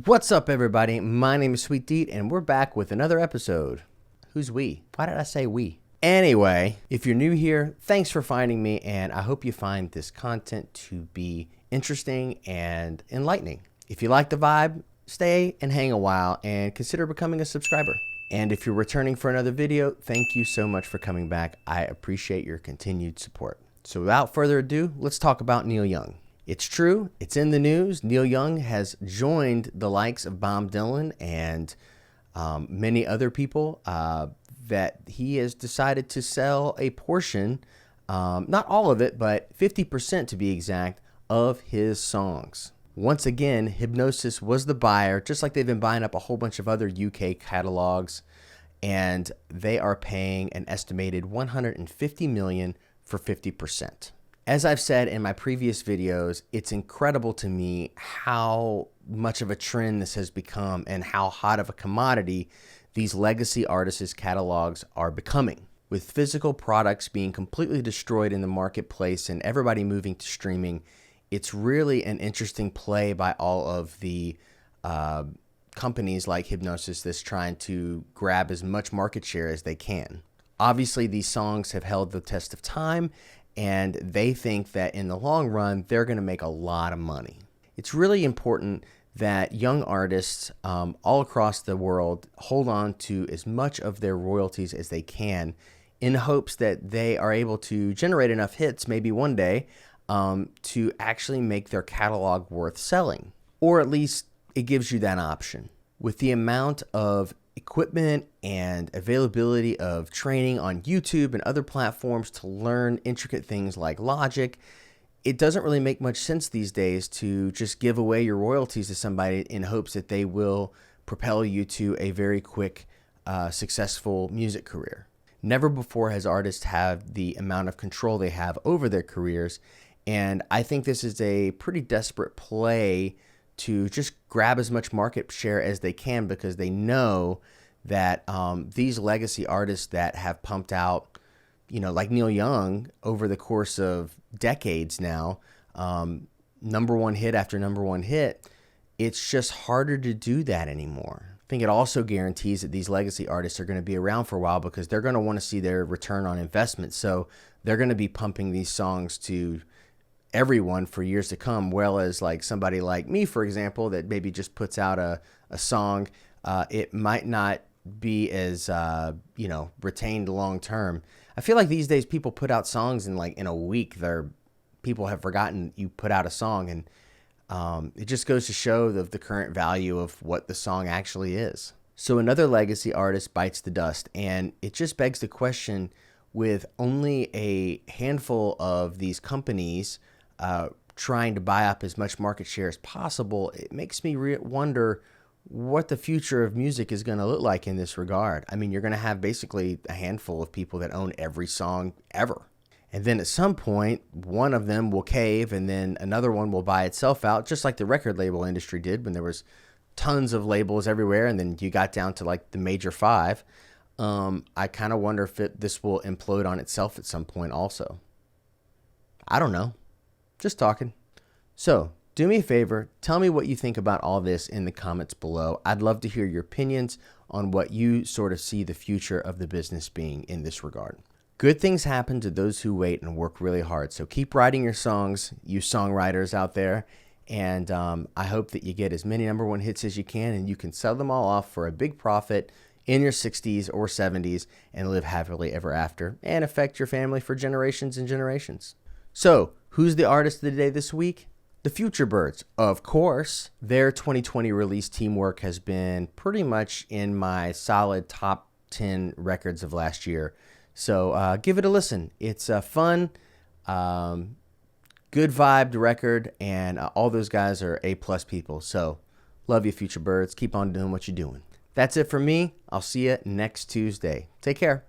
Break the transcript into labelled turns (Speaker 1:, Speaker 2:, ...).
Speaker 1: What's up, everybody? My name is Sweet Deat, and we're back with another episode. Who's we? Why did I say we? Anyway, if you're new here, thanks for finding me, and I hope you find this content to be interesting and enlightening. If you like the vibe, stay and hang a while and consider becoming a subscriber. And if you're returning for another video, thank you so much for coming back. I appreciate your continued support. So without further ado, let's talk about Neil Young. It's true, it's in the news. Neil Young has joined the likes of Bob Dylan and many other people that he has decided to sell a portion, not all of it, but 50% to be exact, of his songs. Once again, Hipgnosis was the buyer, just like they've been buying up a whole bunch of other UK catalogs, and they are paying an estimated $150 million for 50%. As I've said in my previous videos, it's incredible to me how much of a trend this has become and how hot of a commodity these legacy artists' catalogs are becoming. With physical products being completely destroyed in the marketplace and everybody moving to streaming, it's really an interesting play by all of the companies like Hipgnosis that's trying to grab as much market share as they can. Obviously, these songs have held the test of time, and they think that in the long run, they're going to make a lot of money. It's really important that young artists all across the world hold on to as much of their royalties as they can in hopes that they are able to generate enough hits maybe one day to actually make their catalog worth selling. Or at least it gives you that option. With the amount of equipment and availability of training on YouTube and other platforms to learn intricate things like Logic, it doesn't really make much sense these days to just give away your royalties to somebody in hopes that they will propel you to a very quick, successful music career. Never before has artists had the amount of control they have over their careers, and I think this is a pretty desperate play to just grab as much market share as they can, because they know that these legacy artists that have pumped out, like Neil Young over the course of decades now, number one hit after number one hit, it's just harder to do that anymore. I think it also guarantees that these legacy artists are going to be around for a while because they're going to want to see their return on investment. So they're going to be pumping these songs to everyone for years to come, whereas like somebody like me, for example, that maybe just puts out a song, it might not be as retained long term. I feel like these days people put out songs in a week. People have forgotten you put out a song, and it just goes to show the current value of what the song actually is. So another legacy artist bites the dust, and it just begs the question, with only a handful of these companies trying to buy up as much market share as possible, it makes me wonder what the future of music is going to look like in this regard. I mean, you're going to have basically a handful of people that own every song ever. And then at some point, one of them will cave, and then another one will buy itself out, just like the record label industry did when there was tons of labels everywhere, and then you got down to like the major five. I kind of wonder if this will implode on itself at some point also. I don't know. Just talking. So, do me a favor, tell me what you think about all this in the comments below. I'd love to hear your opinions on what you sort of see the future of the business being in this regard. Good things happen to those who wait and work really hard. So keep writing your songs, you songwriters out there, and I hope that you get as many number one hits as you can, and you can sell them all off for a big profit in your 60s or 70s and live happily ever after and affect your family for generations and generations. So, who's the artist of the day this week? The Future Birds, of course. Their 2020 release Teamwork has been pretty much in my solid top 10 records of last year. So give it a listen. It's a fun, good vibed record, and all those guys are A+ people. So love you, Future Birds. Keep on doing what you're doing. That's it for me. I'll see you next Tuesday. Take care.